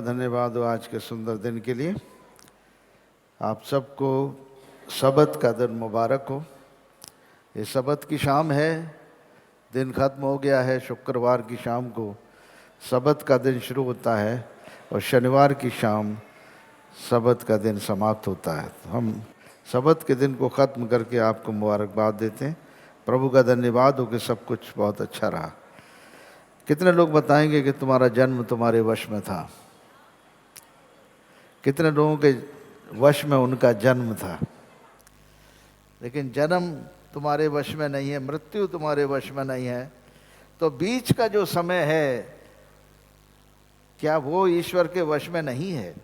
धन्यवाद हो आज के सुंदर दिन के लिए। आप सबको सबत का दिन मुबारक हो। ये सबत की शाम है, दिन खत्म हो गया है। शुक्रवार की शाम को सबत का दिन शुरू होता है और शनिवार की शाम सबत का दिन समाप्त होता है। तो हम सबत के दिन को ख़त्म करके आपको मुबारकबाद देते हैं। प्रभु का धन्यवाद हो कि सब कुछ बहुत अच्छा रहा। कितने लोग बताएंगे कि तुम्हारा जन्म तुम्हारे वश में था? कितने लोगों के वश में उनका जन्म था? लेकिन जन्म तुम्हारे वश में नहीं है, मृत्यु तुम्हारे वश में नहीं है, तो बीच का जो समय है क्या वो ईश्वर के वश में नहीं है?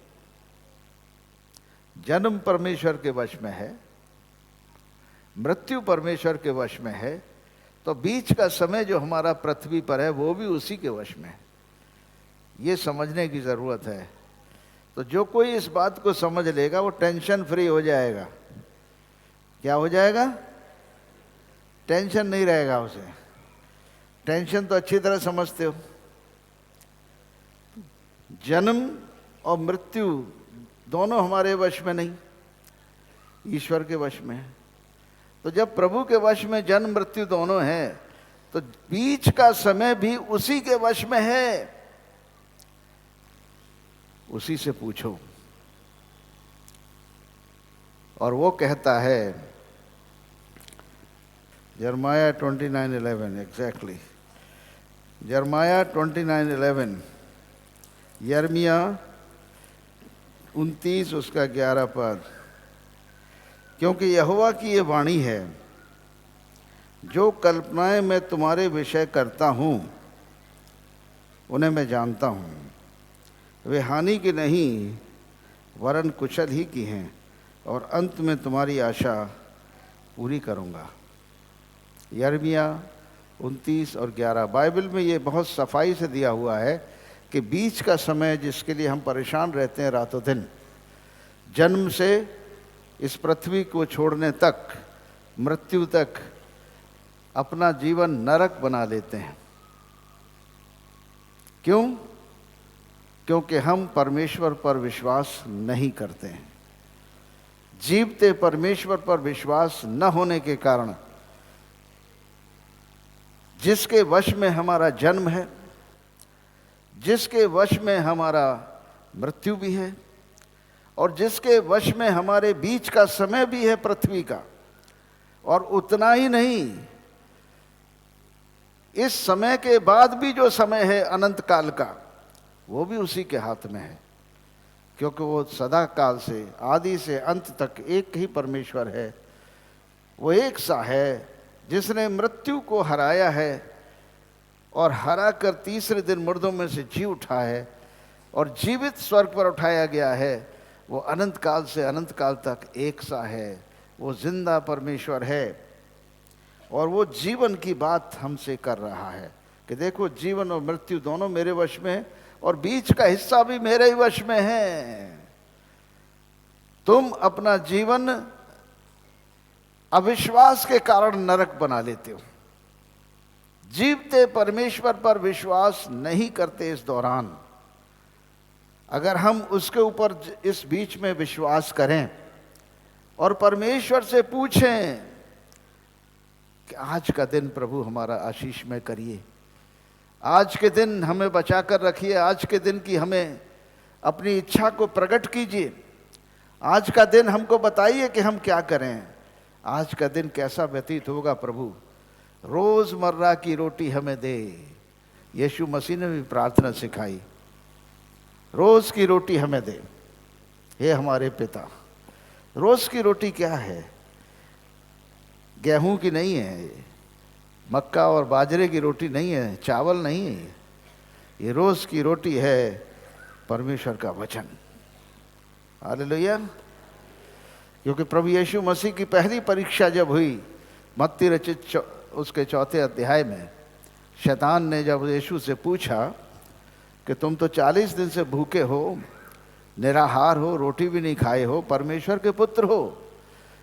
जन्म परमेश्वर के वश में है, मृत्यु परमेश्वर के वश में है, तो बीच का समय जो हमारा पृथ्वी पर है वो भी उसी के वश में है। ये समझने की ज़रूरत है। तो जो कोई इस बात को समझ लेगा वो टेंशन फ्री हो जाएगा। क्या हो जाएगा? टेंशन नहीं रहेगा उसे। टेंशन तो अच्छी तरह समझते हो। जन्म और मृत्यु दोनों हमारे वश में नहीं, ईश्वर के वश में है। तो जब प्रभु के वश में जन्म मृत्यु दोनों हैं, तो बीच का समय भी उसी के वश में है। उसी से पूछो। और वो कहता है, यिर्मयाह 29:11 एग्जैक्टली, यिर्मयाह 29:11, यिर्मयाह 29 उसका 11 पद। क्योंकि यहोवा की ये वाणी है, जो कल्पनाएं मैं तुम्हारे विषय करता हूँ उन्हें मैं जानता हूँ, वे हानि की नहीं वरन कुशल ही की हैं, और अंत में तुम्हारी आशा पूरी करूँगा। यिर्मयाह 29 और 11। बाइबल में ये बहुत सफाई से दिया हुआ है कि बीच का समय जिसके लिए हम परेशान रहते हैं रातों दिन, जन्म से इस पृथ्वी को छोड़ने तक, मृत्यु तक अपना जीवन नरक बना लेते हैं। क्यों? क्योंकि हम परमेश्वर पर विश्वास नहीं करते हैं। जीवते परमेश्वर पर विश्वास न होने के कारण जिसके वश में हमारा जन्म है, जिसके वश में हमारा मृत्यु भी है, और जिसके वश में हमारे बीच का समय भी है पृथ्वी का, और उतना ही नहीं, इस समय के बाद भी जो समय है अनंत काल का, वो भी उसी के हाथ में है। क्योंकि वो सदा काल से, आदि से अंत तक एक ही परमेश्वर है। वो एक सा है जिसने मृत्यु को हराया है और हरा कर तीसरे दिन मुर्दों में से जी उठा है और जीवित स्वर्ग पर उठाया गया है। वो अनंत काल से अनंत काल तक एक सा है। वो जिंदा परमेश्वर है और वो जीवन की बात हमसे कर रहा है कि देखो, जीवन और मृत्यु दोनों मेरे वश में है और बीच का हिस्सा भी मेरे ही वश में है। तुम अपना जीवन अविश्वास के कारण नरक बना लेते हो। जीवते परमेश्वर पर विश्वास नहीं करते। इस दौरान अगर हम उसके ऊपर इस बीच में विश्वास करें और परमेश्वर से पूछें कि आज का दिन प्रभु हमारा आशीषमय करिए, आज के दिन हमें बचा कर रखिए, आज के दिन की हमें अपनी इच्छा को प्रकट कीजिए, आज का दिन हमको बताइए कि हम क्या करें, आज का दिन कैसा व्यतीत होगा प्रभु, रोज़मर्रा की रोटी हमें दे। यीशु मसीह ने भी प्रार्थना सिखाई, रोज़ की रोटी हमें दे हे हमारे पिता। रोज़ की रोटी क्या है? गेहूं की नहीं है, मक्का और बाजरे की रोटी नहीं है, चावल नहीं है। ये रोज़ की रोटी है परमेश्वर का वचन। हालेलुया। क्योंकि प्रभु यीशु मसीह की पहली परीक्षा जब हुई, मत्ती रचित उसके 4 अध्याय में, शैतान ने जब यीशु से पूछा कि तुम तो 40 दिन से भूखे हो, निराहार हो, रोटी भी नहीं खाए हो, परमेश्वर के पुत्र हो,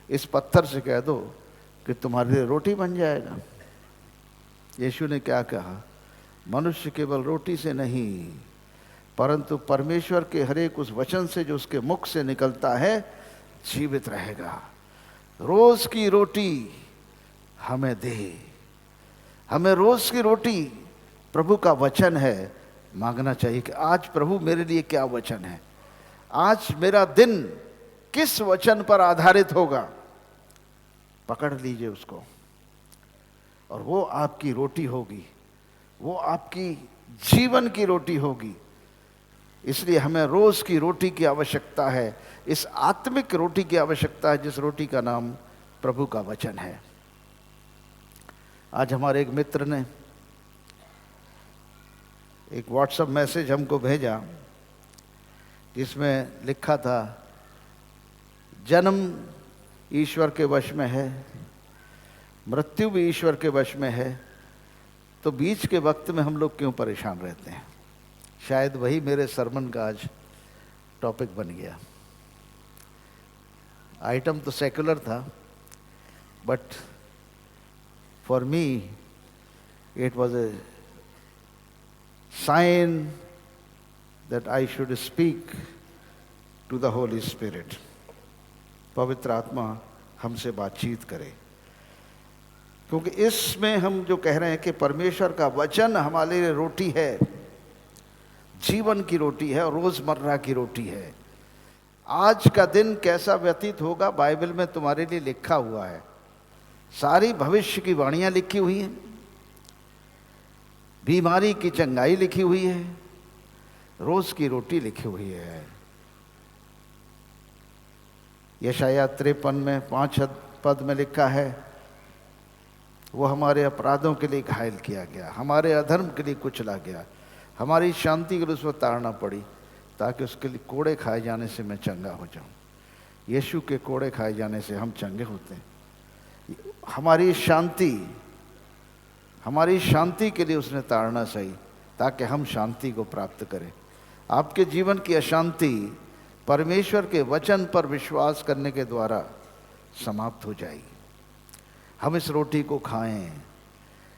इस पत्थर से कह दो कि तुम्हारे लिए रोटी बन जाएगा। यीशु ने क्या कहा? मनुष्य केवल रोटी से नहीं परंतु परमेश्वर के हर एक उस वचन से जो उसके मुख से निकलता है जीवित रहेगा। रोज की रोटी हमें दे। हमें रोज की रोटी प्रभु का वचन है मांगना चाहिए कि आज प्रभु मेरे लिए क्या वचन है, आज मेरा दिन किस वचन पर आधारित होगा। पकड़ लीजिए उसको और वो आपकी रोटी होगी, वो आपकी जीवन की रोटी होगी। इसलिए हमें रोज की रोटी की आवश्यकता है, इस आत्मिक रोटी की आवश्यकता है जिस रोटी का नाम प्रभु का वचन है। आज हमारे एक मित्र ने एक व्हाट्सएप मैसेज हमको भेजा जिसमें लिखा था, जन्म ईश्वर के वश में है, मृत्यु भी ईश्वर के वश में है, तो बीच के वक्त में हम लोग क्यों परेशान रहते हैं। शायद वही मेरे सरमन का आज टॉपिक बन गया। आइटम तो सेकुलर था, but for me it was a sign that I should speak to the Holy Spirit. पवित्र आत्मा हमसे बातचीत करे, क्योंकि इसमें हम जो कह रहे हैं कि परमेश्वर का वचन हमारे लिए रोटी है, जीवन की रोटी है और रोजमर्रा की रोटी है। आज का दिन कैसा व्यतीत होगा बाइबल में तुम्हारे लिए लिखा हुआ है। सारी भविष्य की वाणियां लिखी हुई हैं, बीमारी की चंगाई लिखी हुई है, रोज की रोटी लिखी हुई है। यशाया 53 में 5 पद में लिखा है, वो हमारे अपराधों के लिए घायल किया गया, हमारे अधर्म के लिए कुचला गया, हमारी शांति के लिए उसको ताड़ना पड़ी, ताकि उसके लिए कोड़े खाए जाने से मैं चंगा हो जाऊं। यीशु के कोड़े खाए जाने से हम चंगे होते हैं। हमारी शांति के लिए उसने ताड़ना सही, ताकि हम शांति को प्राप्त करें। आपके जीवन की अशांति परमेश्वर के वचन पर विश्वास करने के द्वारा समाप्त हो जाएगी। हम इस रोटी को खाएं,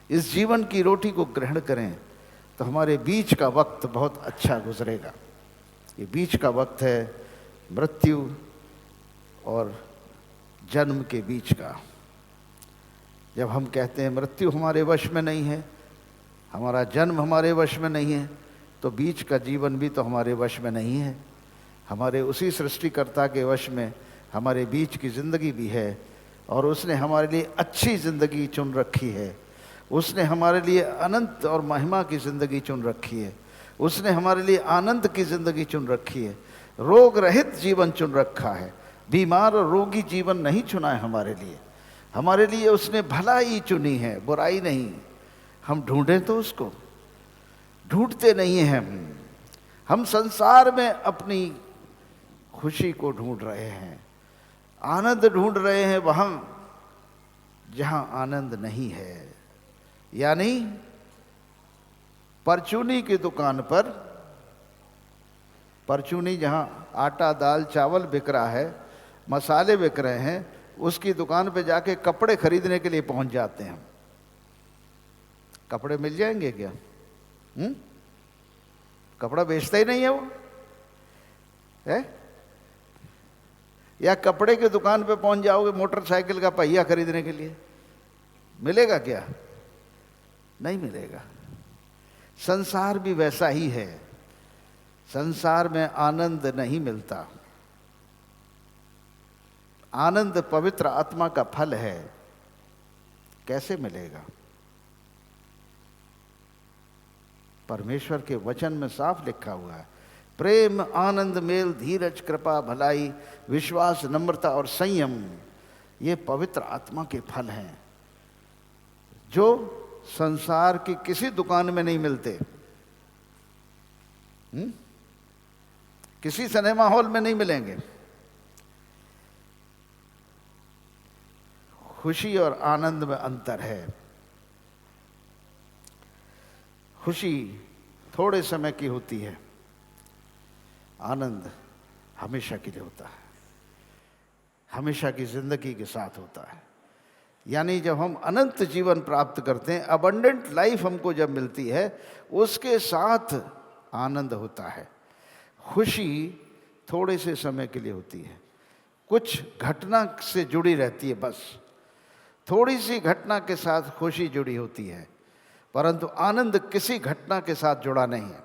इस जीवन की रोटी को ग्रहण करें, तो हमारे बीच का वक्त बहुत अच्छा गुजरेगा। ये बीच का वक्त है मृत्यु और जन्म के बीच का। जब हम कहते हैं मृत्यु हमारे वश में नहीं है, हमारा जन्म हमारे वश में नहीं है, तो बीच का जीवन भी तो हमारे वश में नहीं है। हमारे उसी सृष्टिकर्ता के वश में हमारे बीच की ज़िंदगी भी है, और उसने हमारे लिए अच्छी ज़िंदगी चुन रखी है। उसने हमारे लिए अनंत और महिमा की ज़िंदगी चुन रखी है। उसने हमारे लिए आनंद की ज़िंदगी चुन रखी है। रोग रहित जीवन चुन रखा है। बीमार और रोगी जीवन नहीं चुना है हमारे लिए। हमारे लिए उसने भलाई चुनी है, बुराई नहीं। हम ढूंढें तो उसको, ढूंढते नहीं हैं। हम संसार में अपनी खुशी को ढूंढ रहे हैं, आनंद ढूंढ रहे हैं वहां जहां आनंद नहीं है। यानी परचूनी की दुकान पर, परचूनी जहां आटा दाल चावल बिक रहा है, मसाले बिक रहे हैं, उसकी दुकान पे जाके कपड़े खरीदने के लिए पहुंच जाते हैं। कपड़े मिल जाएंगे क्या? कपड़ा बेचता ही नहीं है वो है? या कपड़े की दुकान पे पहुंच जाओगे मोटरसाइकिल का पहिया खरीदने के लिए, मिलेगा क्या? नहीं मिलेगा। संसार भी वैसा ही है। संसार में आनंद नहीं मिलता। आनंद पवित्र आत्मा का फल है। कैसे मिलेगा? परमेश्वर के वचन में साफ लिखा हुआ है, प्रेम, आनंद, मेल, धीरज, कृपा, भलाई, विश्वास, नम्रता और संयम, ये पवित्र आत्मा के फल हैं, जो संसार की किसी दुकान में नहीं मिलते। किसी सिनेमा हॉल में नहीं मिलेंगे। खुशी और आनंद में अंतर है। खुशी थोड़े समय की होती है, आनंद हमेशा के लिए होता है, हमेशा की जिंदगी के साथ होता है। यानी जब हम अनंत जीवन प्राप्त करते हैं, अबंडेंट लाइफ हमको जब मिलती है, उसके साथ आनंद होता है। खुशी थोड़े से समय के लिए होती है, कुछ घटना से जुड़ी रहती है, बस थोड़ी सी घटना के साथ खुशी जुड़ी होती है, परंतु आनंद किसी घटना के साथ जुड़ा नहीं है।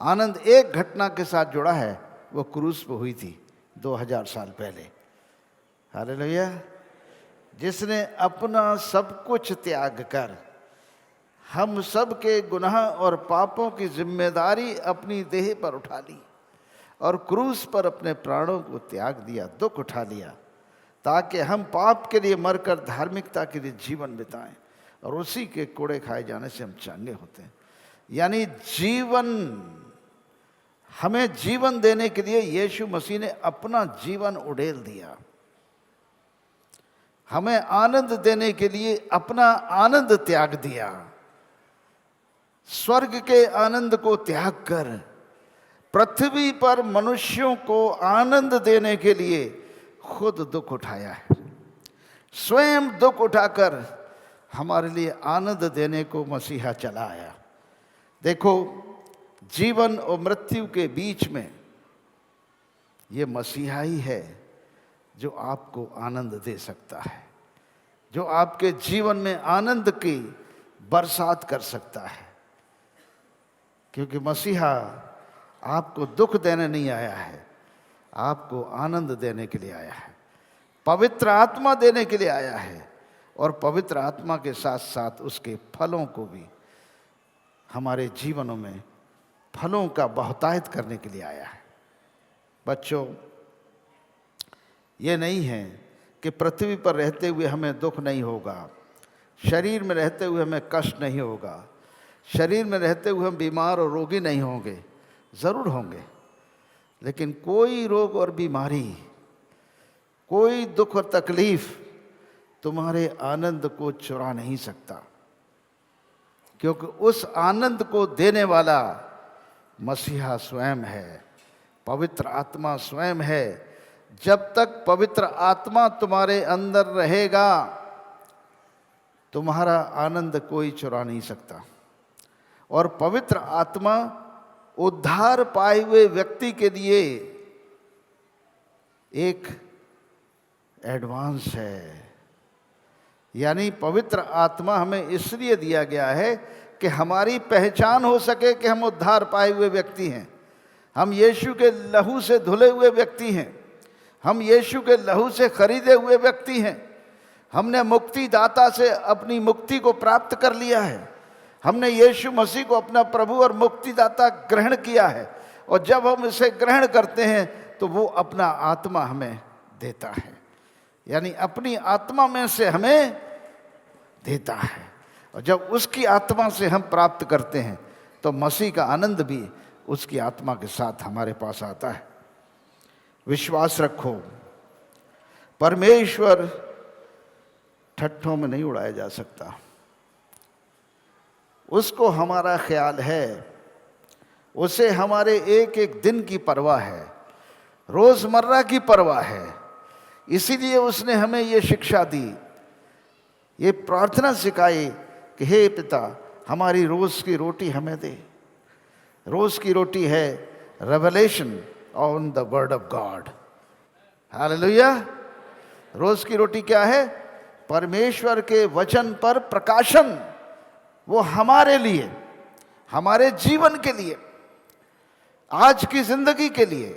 आनंद एक घटना के साथ जुड़ा है, वो क्रूस पे हुई थी 2000 साल पहले। हालेलुया। जिसने अपना सब कुछ त्याग कर हम सब के गुनाह और पापों की जिम्मेदारी अपनी देह पर उठा ली और क्रूस पर अपने प्राणों को त्याग दिया, दुख उठा लिया, ताकि हम पाप के लिए मरकर धार्मिकता के लिए जीवन बिताएं और उसी के कोड़े खाए जाने से हम चंगे होते हैं। यानी जीवन, हमें जीवन देने के लिए यीशु मसीह ने अपना जीवन उड़ेल दिया। हमें आनंद देने के लिए अपना आनंद त्याग दिया। स्वर्ग के आनंद को त्याग कर पृथ्वी पर मनुष्यों को आनंद देने के लिए खुद दुख उठाया है। स्वयं दुख उठाकर हमारे लिए आनंद देने को मसीहा चला आया। देखो, जीवन और मृत्यु के बीच में ये मसीहा ही है जो आपको आनंद दे सकता है, जो आपके जीवन में आनंद की बरसात कर सकता है। क्योंकि मसीहा आपको दुख देने नहीं आया है, आपको आनंद देने के लिए आया है, पवित्र आत्मा देने के लिए आया है, और पवित्र आत्मा के साथ साथ उसके फलों को भी हमारे जीवनों में फलों का बहुतायत करने के लिए आया है। बच्चों, ये नहीं है कि पृथ्वी पर रहते हुए हमें दुख नहीं होगा, शरीर में रहते हुए हमें कष्ट नहीं होगा, शरीर में रहते हुए हम बीमार और रोगी नहीं होंगे। ज़रूर होंगे, लेकिन कोई रोग और बीमारी, कोई दुख और तकलीफ तुम्हारे आनंद को चुरा नहीं सकता, क्योंकि उस आनंद को देने वाला मसीहा स्वयं है, पवित्र आत्मा स्वयं है। जब तक पवित्र आत्मा तुम्हारे अंदर रहेगा, तुम्हारा आनंद कोई चुरा नहीं सकता। और पवित्र आत्मा उद्धार पाए हुए व्यक्ति के लिए एक एडवांस है। यानी पवित्र आत्मा हमें इसलिए दिया गया है कि हमारी पहचान हो सके कि हम उद्धार पाए हुए व्यक्ति हैं, हम यीशु के लहू से धुले हुए व्यक्ति हैं, हम यीशु के लहू से खरीदे हुए व्यक्ति हैं, हमने मुक्तिदाता से अपनी मुक्ति को प्राप्त कर लिया है, हमने यीशु मसीह को अपना प्रभु और मुक्तिदाता ग्रहण किया है, और जब हम इसे ग्रहण करते हैं तो वो अपना आत्मा हमें देता है, यानी अपनी आत्मा में से हमें देता है। और जब उसकी आत्मा से हम प्राप्त करते हैं तो मसीह का आनंद भी उसकी आत्मा के साथ हमारे पास आता है। विश्वास रखो, परमेश्वर ठट्ठों में नहीं उड़ाया जा सकता। उसको हमारा ख्याल है, उसे हमारे एक एक दिन की परवाह है, रोज़मर्रा की परवाह है। इसीलिए उसने हमें ये शिक्षा दी, ये प्रार्थना सिखाई कि हे पिता, हमारी रोज़ की रोटी हमें दे। रोज़ की रोटी है revelation on the word of God. Hallelujah. रोज़ की रोटी क्या है? परमेश्वर के वचन पर प्रकाशन। वो हमारे लिए, हमारे जीवन के लिए, आज की जिंदगी के लिए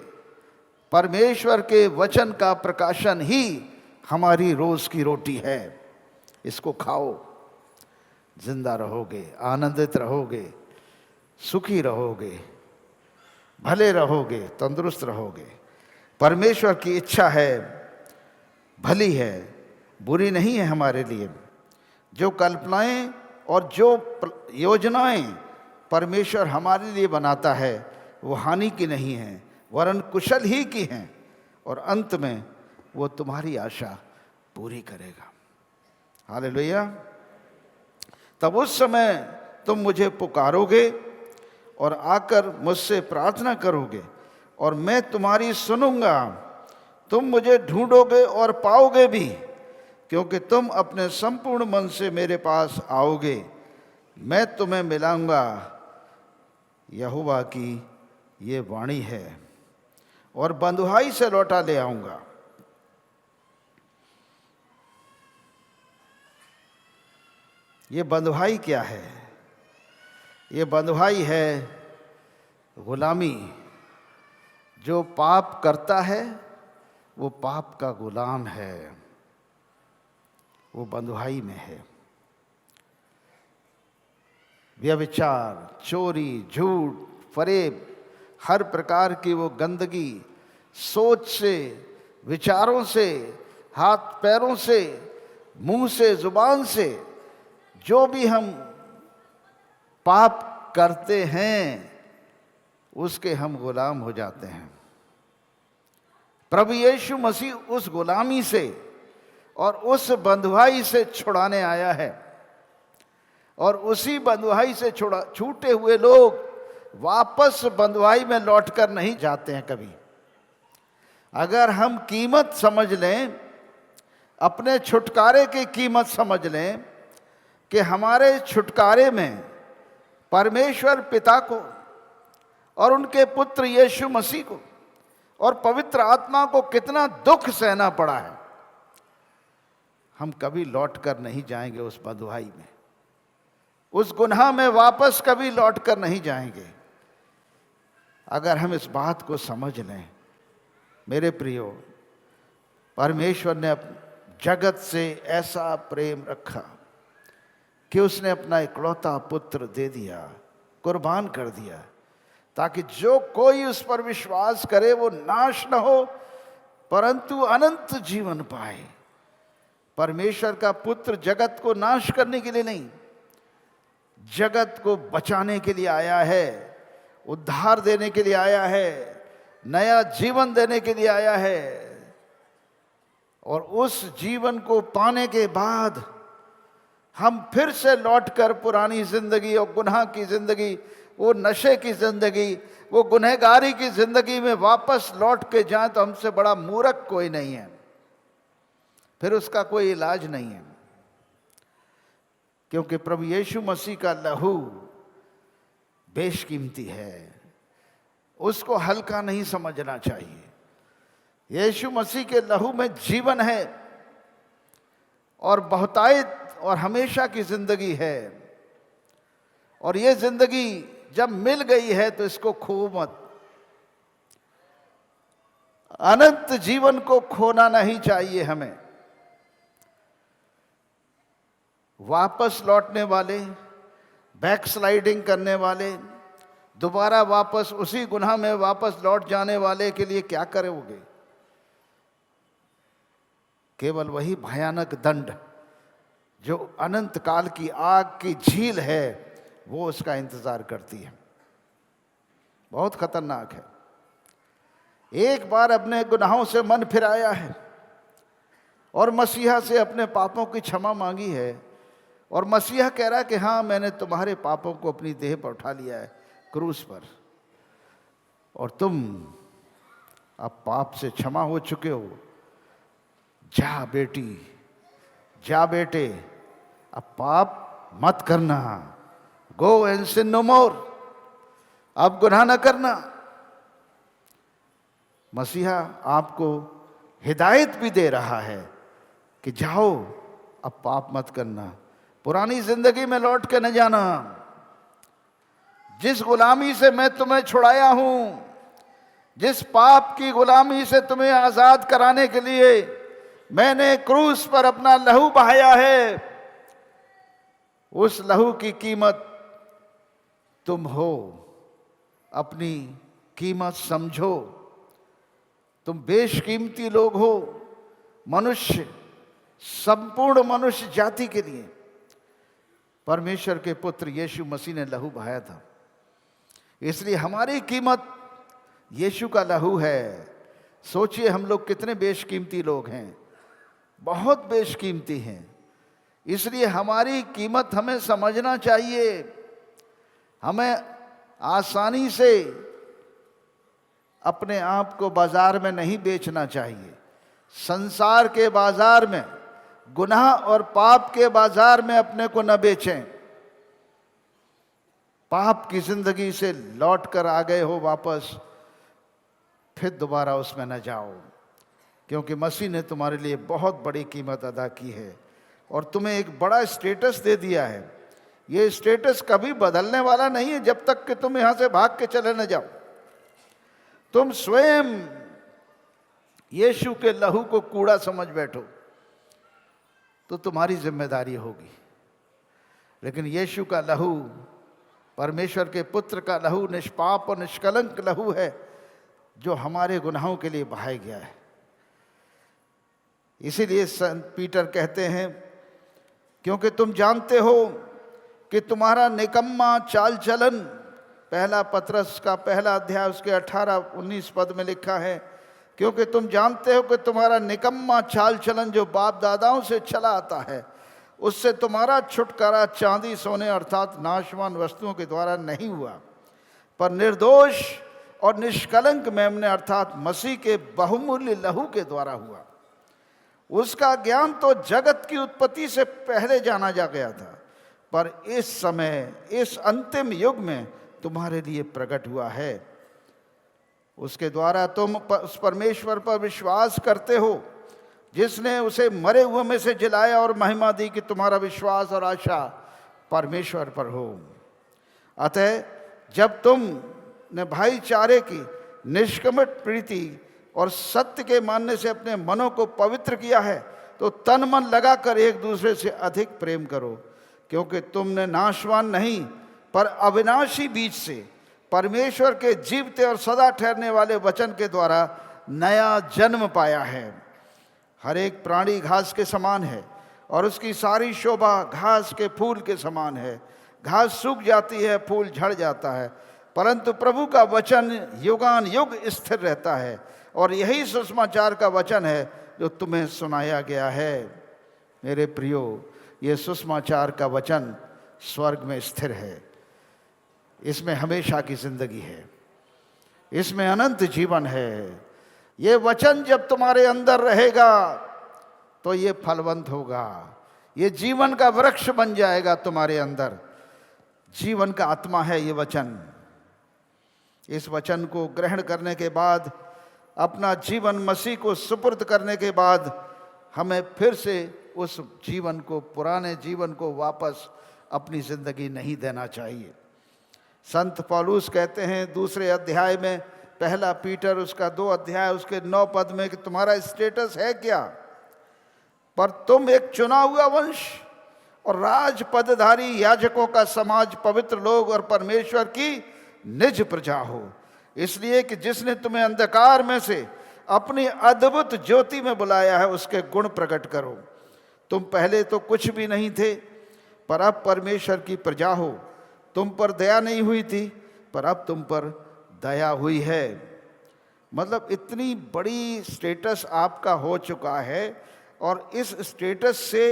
परमेश्वर के वचन का प्रकाशन ही हमारी रोज की रोटी है। इसको खाओ, जिंदा रहोगे, आनंदित रहोगे, सुखी रहोगे, भले रहोगे, तंदुरुस्त रहोगे। परमेश्वर की इच्छा है, भली है, बुरी नहीं है हमारे लिए। जो कल्पनाएं और जो योजनाएं परमेश्वर हमारे लिए बनाता है वो हानि की नहीं है, वरन कुशल ही की हैं, और अंत में वो तुम्हारी आशा पूरी करेगा। हालेलुया। तब उस समय तुम मुझे पुकारोगे और आकर मुझसे प्रार्थना करोगे और मैं तुम्हारी सुनूंगा। तुम मुझे ढूंढोगे और पाओगे भी, क्योंकि तुम अपने संपूर्ण मन से मेरे पास आओगे। मैं तुम्हें मिलाऊंगा, यहोवा की ये वाणी है, और बंधुआई से लौटा ले आऊंगा। ये बंधुआई क्या है? ये बंधुआई है गुलामी। जो पाप करता है वो पाप का गुलाम है, वो बंधुआई में है। व्यभिचार, चोरी, झूठ, फरेब, हर प्रकार की वो गंदगी, सोच से, विचारों से, हाथ पैरों से, मुंह से, जुबान से, जो भी हम पाप करते हैं उसके हम गुलाम हो जाते हैं। प्रभु यीशु मसीह उस गुलामी से और उस बंधुआई से छुड़ाने आया है, और उसी बंधुआई से छूटे हुए लोग वापस बंधुआई में लौटकर नहीं जाते हैं कभी। अगर हम कीमत समझ लें, अपने छुटकारे की कीमत समझ लें कि हमारे छुटकारे में परमेश्वर पिता को और उनके पुत्र यीशु मसीह को और पवित्र आत्मा को कितना दुख सहना पड़ा है, हम कभी लौट कर नहीं जाएंगे उस बंधुआई में, उस गुनाह में वापस कभी लौट कर नहीं जाएंगे। अगर हम इस बात को समझ लें मेरे प्रियो, परमेश्वर ने जगत से ऐसा प्रेम रखा कि उसने अपना इकलौता पुत्र दे दिया, कुर्बान कर दिया, ताकि जो कोई उस पर विश्वास करे वो नाश न हो परंतु अनंत जीवन पाए। परमेश्वर का पुत्र जगत को नाश करने के लिए नहीं, जगत को बचाने के लिए आया है, उद्धार देने के लिए आया है, नया जीवन देने के लिए आया है। और उस जीवन को पाने के बाद हम फिर से लौटकर पुरानी जिंदगी और गुनाह की जिंदगी, वो नशे की जिंदगी, वो गुनहगारी की जिंदगी में वापस लौट के जाएं तो हमसे बड़ा मूर्ख कोई नहीं है, फिर उसका कोई इलाज नहीं है। क्योंकि प्रभु यीशु मसीह का लहू बेशकीमती है, उसको हल्का नहीं समझना चाहिए। यीशु मसीह के लहू में जीवन है और बहुतायत और हमेशा की जिंदगी है, और ये जिंदगी जब मिल गई है तो इसको खो मत। अनंत जीवन को खोना नहीं चाहिए हमें। वापस लौटने वाले, बैकस्लाइडिंग करने वाले, दोबारा वापस उसी गुनाह में वापस लौट जाने वाले के लिए क्या करोगे? केवल वही भयानक दंड जो अनंत काल की आग की झील है वो उसका इंतजार करती है। बहुत खतरनाक है। एक बार अपने गुनाहों से मन फिराया है और मसीहा से अपने पापों की क्षमा मांगी है, और मसीहा कह रहा है कि हाँ, मैंने तुम्हारे पापों को अपनी देह पर उठा लिया है क्रूस पर, और तुम अब पाप से क्षमा हो चुके हो। जा बेटी, जा बेटे, अब पाप मत करना। गो एंड सिन नो मोर। अब गुनाह न करना। मसीहा आपको हिदायत भी दे रहा है कि जाओ, अब पाप मत करना, पुरानी जिंदगी में लौट के न जाना। जिस गुलामी से मैं तुम्हें छुड़ाया हूं, जिस पाप की गुलामी से तुम्हें आजाद कराने के लिए मैंने क्रूस पर अपना लहू बहाया है, उस लहू की कीमत तुम हो। अपनी कीमत समझो। तुम बेशकीमती लोग हो। मनुष्य, संपूर्ण मनुष्य जाति के लिए परमेश्वर के पुत्र यीशु मसीह ने लहू बहाया था, इसलिए हमारी कीमत यीशु का लहू है। सोचिए हम लोग कितने बेशकीमती लोग हैं, बहुत बेशकीमती हैं। इसलिए हमारी कीमत हमें समझना चाहिए। हमें आसानी से अपने आप को बाजार में नहीं बेचना चाहिए। संसार के बाजार में, गुनाह और पाप के बाजार में अपने को न बेचें। पाप की जिंदगी से लौट कर आ गए हो वापस, फिर दोबारा उसमें न जाओ, क्योंकि मसीह ने तुम्हारे लिए बहुत बड़ी कीमत अदा की है और तुम्हें एक बड़ा स्टेटस दे दिया है। ये स्टेटस कभी बदलने वाला नहीं है जब तक कि तुम यहां से भाग के चले न जाओ। तुम स्वयं यीशु के लहू को कूड़ा समझ बैठो तो तुम्हारी जिम्मेदारी होगी, लेकिन यीशु का लहू, परमेश्वर के पुत्र का लहू निष्पाप और निष्कलंक लहू है जो हमारे गुनाहों के लिए बहाया गया है। इसीलिए संत पीटर कहते हैं, क्योंकि तुम जानते हो कि तुम्हारा निकम्मा चाल चलन, पहला पतरस का पहला अध्याय उसके 18-19 पद में लिखा है, क्योंकि तुम जानते हो कि तुम्हारा निकम्मा चाल चलन जो बाप दादाओं से चला आता है, उससे तुम्हारा छुटकारा चांदी सोने अर्थात नाशवान वस्तुओं के द्वारा नहीं हुआ, पर निर्दोष और निष्कलंक मेमने अर्थात मसीह के बहुमूल्य लहू के द्वारा हुआ। उसका ज्ञान तो जगत की उत्पत्ति से पहले जाना जा गया था, पर इस समय इस अंतिम युग में तुम्हारे लिए प्रकट हुआ है। उसके द्वारा तुम उस परमेश्वर पर विश्वास करते हो जिसने उसे मरे हुए में से जिलाया और महिमा दी कि तुम्हारा विश्वास और आशा परमेश्वर पर हो। अतः जब तुमने भाईचारे की निष्कपट प्रीति और सत्य के मानने से अपने मनों को पवित्र किया है, तो तन मन लगाकर एक दूसरे से अधिक प्रेम करो, क्योंकि तुमने नाशवान नहीं पर अविनाशी बीज से परमेश्वर के जीवते और सदा ठहरने वाले वचन के द्वारा नया जन्म पाया है। हर एक प्राणी घास के समान है और उसकी सारी शोभा घास के फूल के समान है। घास सूख जाती है, फूल झड़ जाता है, परंतु प्रभु का वचन युगान युग स्थिर रहता है। और यही सुसमाचार का वचन है जो तुम्हें सुनाया गया है। मेरे प्रियो, ये सुसमाचार का वचन स्वर्ग में स्थिर है, इसमें हमेशा की जिंदगी है, इसमें अनंत जीवन है। ये वचन जब तुम्हारे अंदर रहेगा तो ये फलवंत होगा, ये जीवन का वृक्ष बन जाएगा तुम्हारे अंदर। जीवन का आत्मा है ये वचन। इस वचन को ग्रहण करने के बाद, अपना जीवन मसीह को सुपुर्द करने के बाद, हमें फिर से उस जीवन को, पुराने जीवन को वापस अपनी जिंदगी नहीं देना चाहिए। संत पौलुस कहते हैं दूसरे अध्याय में, पहला पीटर उसका 2 अध्याय उसके 9 पद में, कि तुम्हारा स्टेटस है क्या? पर तुम एक चुना हुआ वंश और राज पदधारी याजकों का समाज, पवित्र लोग और परमेश्वर की निज प्रजा हो। इसलिए कि जिसने तुम्हें अंधकार में से अपनी अद्भुत ज्योति में बुलाया है, उसके गुण प्रकट करो। तुम पहले तो कुछ भी नहीं थे, पर अब परमेश्वर की प्रजा हो। तुम पर दया नहीं हुई थी, पर अब तुम पर दया हुई है। मतलब इतनी बड़ी स्टेटस आपका हो चुका है, और इस स्टेटस से,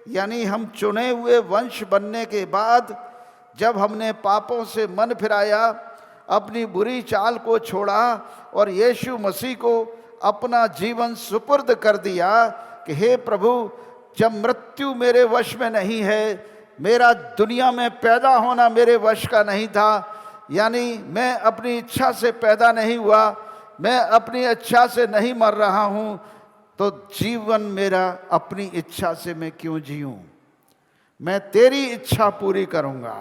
यानी हम चुने हुए वंश बनने के बाद, जब हमने पापों से मन फिराया, अपनी बुरी चाल को छोड़ा और यीशु मसीह को अपना जीवन सुपुर्द कर दिया कि हे प्रभु, जब मृत्यु मेरे वश में नहीं है, मेरा दुनिया में पैदा होना मेरे वश का नहीं था, यानी मैं अपनी इच्छा से पैदा नहीं हुआ, मैं अपनी इच्छा से नहीं मर रहा हूँ, तो जीवन मेरा अपनी इच्छा से मैं क्यों जीऊँ? मैं तेरी इच्छा पूरी करूँगा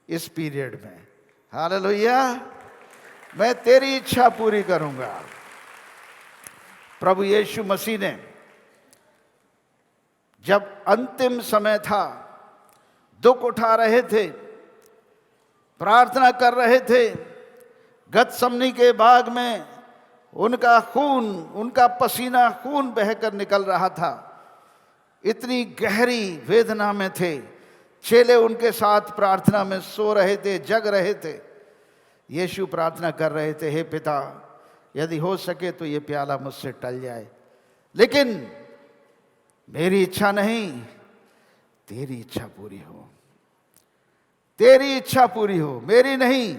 इस पीरियड में। हालेलुया, मैं तेरी इच्छा पूरी करूँगा। प्रभु यीशु मसीह ने जब अंतिम समय था, दुख उठा रहे थे, प्रार्थना कर रहे थे, गतसमनी के बाग में उनका खून, उनका पसीना खून बहकर निकल रहा था, इतनी गहरी वेदना में थे। चेले उनके साथ प्रार्थना में सो रहे थे, जग रहे थे। यीशु प्रार्थना कर रहे थे, हे पिता, यदि हो सके तो ये प्याला मुझसे टल जाए, लेकिन मेरी इच्छा नहीं, तेरी इच्छा पूरी हो, तेरी इच्छा पूरी हो, मेरी नहीं।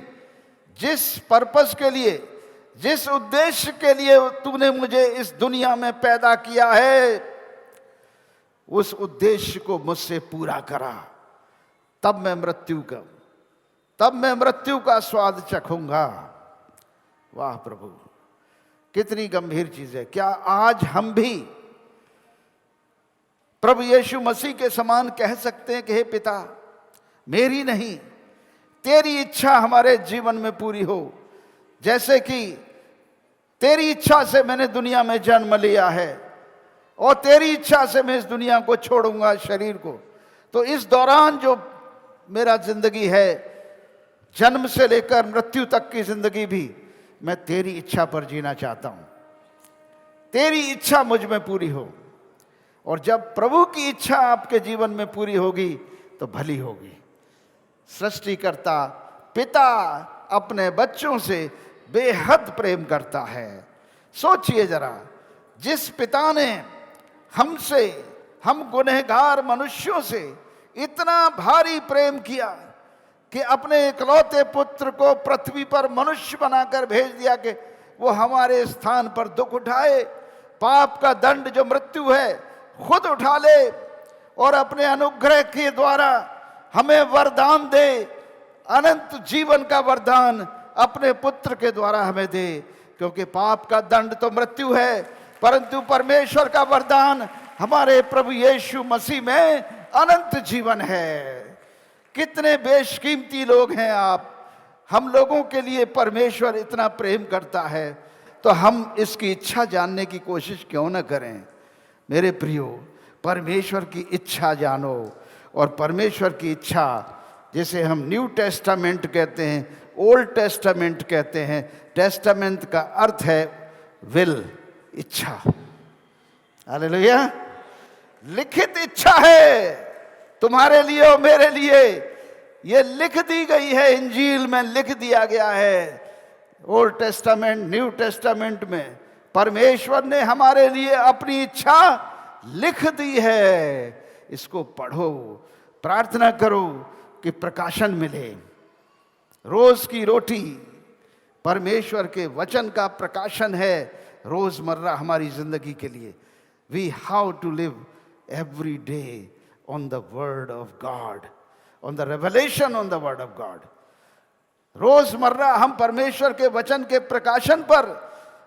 जिस पर्पस के लिए, जिस उद्देश्य के लिए तूने मुझे इस दुनिया में पैदा किया है, उस उद्देश्य को मुझसे पूरा करा, तब मैं मृत्यु का तब मैं मृत्यु का स्वाद चखूंगा। वाह प्रभु, कितनी गंभीर चीज है। क्या आज हम भी प्रभु यीशु मसीह के समान कह सकते हैं कि हे पिता, मेरी नहीं तेरी इच्छा हमारे जीवन में पूरी हो। जैसे कि तेरी इच्छा से मैंने दुनिया में जन्म लिया है और तेरी इच्छा से मैं इस दुनिया को छोड़ूंगा, शरीर को। तो इस दौरान जो मेरा जिंदगी है, जन्म से लेकर मृत्यु तक की जिंदगी भी मैं तेरी इच्छा पर जीना चाहता हूं। तेरी इच्छा मुझ में पूरी हो। और जब प्रभु की इच्छा आपके जीवन में पूरी होगी तो भली होगी। सृष्टिकर्ता पिता अपने बच्चों से बेहद प्रेम करता है। सोचिए जरा, जिस पिता ने हमसे, हम गुनहगार मनुष्यों से इतना भारी प्रेम किया कि अपने इकलौते पुत्र को पृथ्वी पर मनुष्य बनाकर भेज दिया कि वो हमारे स्थान पर दुख उठाए, पाप का दंड जो मृत्यु है खुद उठा ले और अपने अनुग्रह के द्वारा हमें वरदान दे, अनंत जीवन का वरदान अपने पुत्र के द्वारा हमें दे। क्योंकि पाप का दंड तो मृत्यु है, परंतु परमेश्वर का वरदान हमारे प्रभु यीशु मसीह में अनंत जीवन है। कितने बेशकीमती लोग हैं आप। हम लोगों के लिए परमेश्वर इतना प्रेम करता है, तो हम इसकी इच्छा जानने की कोशिश क्यों न करें। मेरे प्रियो, परमेश्वर की इच्छा जानो। और परमेश्वर की इच्छा, जिसे हम न्यू टेस्टामेंट कहते हैं, ओल्ड टेस्टामेंट कहते हैं। टेस्टामेंट का अर्थ है विल, इच्छा। हालेलुया। लिखित इच्छा है तुम्हारे लिए और मेरे लिए। ये लिख दी गई है, इंजील में लिख दिया गया है। ओल्ड टेस्टामेंट, न्यू टेस्टामेंट में परमेश्वर ने हमारे लिए अपनी इच्छा लिख दी है। इसको पढ़ो, प्रार्थना करो कि प्रकाशन मिले। रोज की रोटी परमेश्वर के वचन का प्रकाशन है रोजमर्रा हमारी जिंदगी के लिए। We how to live every day on the word of God, on the revelation on the word of God. रोजमर्रा हम परमेश्वर के वचन के प्रकाशन पर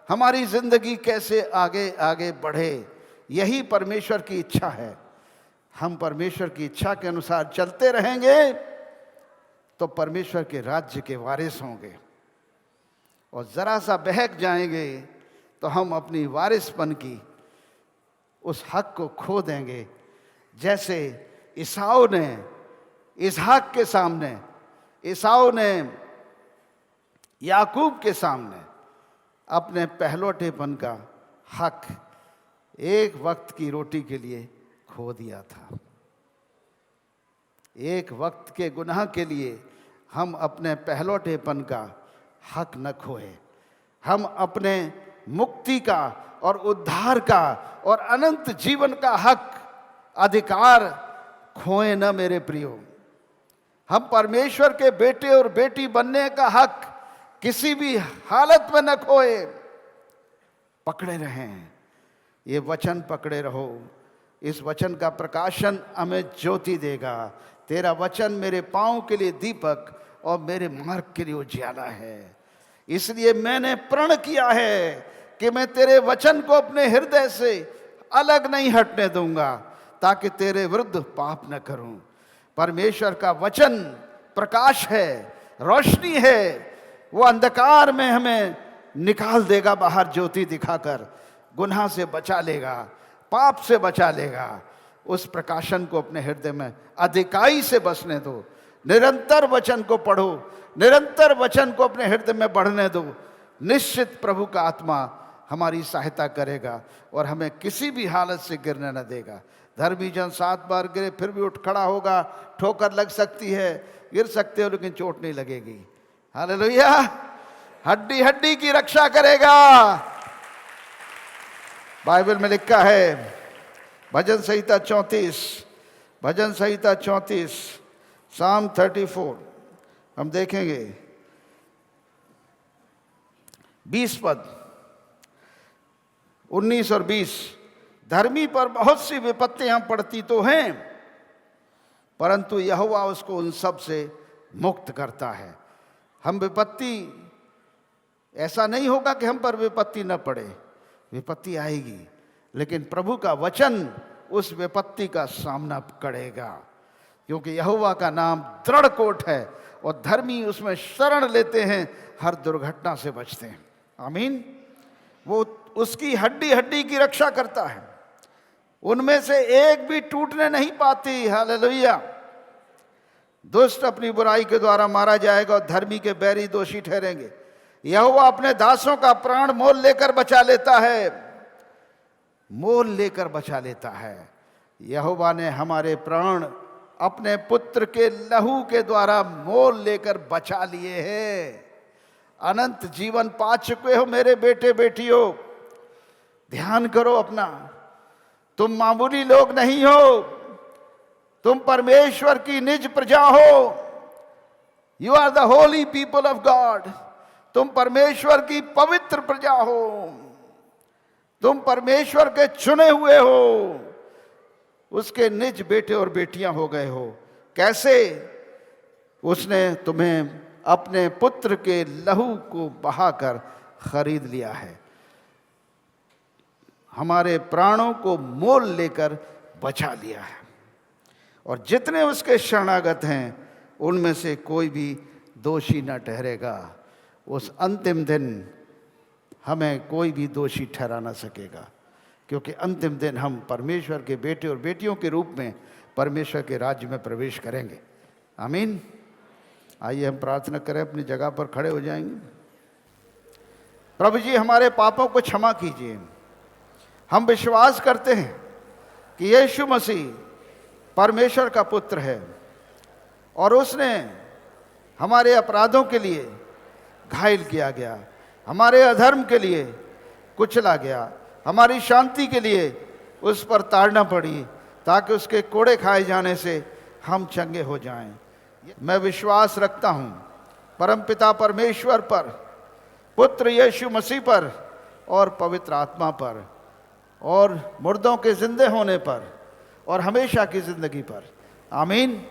हमारी जिंदगी कैसे आगे आगे बढ़े, यही परमेश्वर की इच्छा है। हम परमेश्वर की इच्छा के अनुसार चलते रहेंगे तो परमेश्वर के राज्य के वारिस होंगे। और जरा सा बहक जाएंगे तो हम अपनी वारिसपन की उस हक को खो देंगे। जैसे ईसाऊ ने इसहाक के सामने, ईसाऊ ने याकूब के सामने अपने पहलौठेपन का हक एक वक्त की रोटी के लिए खो दिया था। एक वक्त के गुनाह के लिए हम अपने पहलौठेपन का हक न खोए। हम अपने मुक्ति का और उद्धार का और अनंत जीवन का हक, अधिकार खोए न मेरे प्रियो। हम परमेश्वर के बेटे और बेटी बनने का हक किसी भी हालत में न खोए। पकड़े रहें, ये वचन पकड़े रहो। इस वचन का प्रकाशन हमें ज्योति देगा। तेरा वचन मेरे पांव के लिए दीपक और मेरे मार्ग के लिए उजियाला है। इसलिए मैंने प्रण किया है कि मैं तेरे वचन को अपने हृदय से अलग नहीं हटने दूंगा, ताकि तेरे विरुद्ध पाप न करूं। परमेश्वर का वचन प्रकाश है, रोशनी है। वो अंधकार में हमें निकाल देगा बाहर, ज्योति दिखाकर गुनाह से बचा लेगा, पाप से बचा लेगा। उस प्रकाशन को अपने हृदय में अधिकाई से बसने दो। निरंतर वचन को पढ़ो, निरंतर वचन को अपने हृदय में बढ़ने दो। निश्चित प्रभु का आत्मा हमारी सहायता करेगा और हमें किसी भी हालत से गिरने न देगा। धर्मी जन 7 बार गिरे फिर भी उठ खड़ा होगा। ठोकर लग सकती है, गिर सकते हो, लेकिन चोट नहीं लगेगी। हालेलुया। हड्डी हड्डी की रक्षा करेगा। बाइबल में लिखा है, भजन संहिता 34, भजन संहिता 34, साम 34, हम देखेंगे 20 पद, 19 और 20। धर्मी पर बहुत सी विपत्तियां पड़ती तो हैं, परंतु यहोवा उसको उन सब से मुक्त करता है। हम विपत्ति, ऐसा नहीं होगा कि हम पर विपत्ति न पड़े, विपत्ति आएगी, लेकिन प्रभु का वचन उस विपत्ति का सामना करेगा, क्योंकि यहोवा का नाम दृढ़ कोट है और धर्मी उसमें शरण लेते हैं, हर दुर्घटना से बचते हैं। आमीन। वो उसकी हड्डी हड्डी की रक्षा करता है, उनमें से एक भी टूटने नहीं पाती। हालेलुया। दुष्ट अपनी बुराई के द्वारा मारा जाएगा और धर्मी के बैरी दोषी ठहरेंगे। यहोवा अपने दासों का प्राण मोल लेकर बचा लेता है, मोल लेकर बचा लेता है। यहोवा ने हमारे प्राण अपने पुत्र के लहू के द्वारा मोल लेकर बचा लिए हैं। अनंत जीवन पा चुके हो मेरे बेटे बेटियों। ध्यान करो अपना, तुम मामूली लोग नहीं हो, तुम परमेश्वर की निज प्रजा हो। You are the holy people of God. तुम परमेश्वर की पवित्र प्रजा हो, तुम परमेश्वर के चुने हुए हो, उसके निज बेटे और बेटियां हो गए हो। कैसे? उसने तुम्हें अपने पुत्र के लहू को बहाकर खरीद लिया है, हमारे प्राणों को मोल लेकर बचा लिया है। और जितने उसके शरणागत हैं उनमें से कोई भी दोषी न ठहरेगा। उस अंतिम दिन हमें कोई भी दोषी ठहरा ना सकेगा, क्योंकि अंतिम दिन हम परमेश्वर के बेटे और बेटियों के रूप में परमेश्वर के राज्य में प्रवेश करेंगे। आमीन। आइए हम प्रार्थना करें, अपनी जगह पर खड़े हो जाएंगे। प्रभु जी, हमारे पापों को क्षमा कीजिए। हम विश्वास करते हैं कि यीशु मसीह परमेश्वर का पुत्र है और उसने हमारे अपराधों के लिए घायल किया गया, हमारे अधर्म के लिए कुचला गया, हमारी शांति के लिए उस पर ताड़ना पड़ी, ताकि उसके कोड़े खाए जाने से हम चंगे हो जाएं। मैं विश्वास रखता हूँ परमपिता परमेश्वर पर, पुत्र यीशु मसीह पर और पवित्र आत्मा पर, और मुर्दों के जिंदे होने पर और हमेशा की जिंदगी पर। आमीन।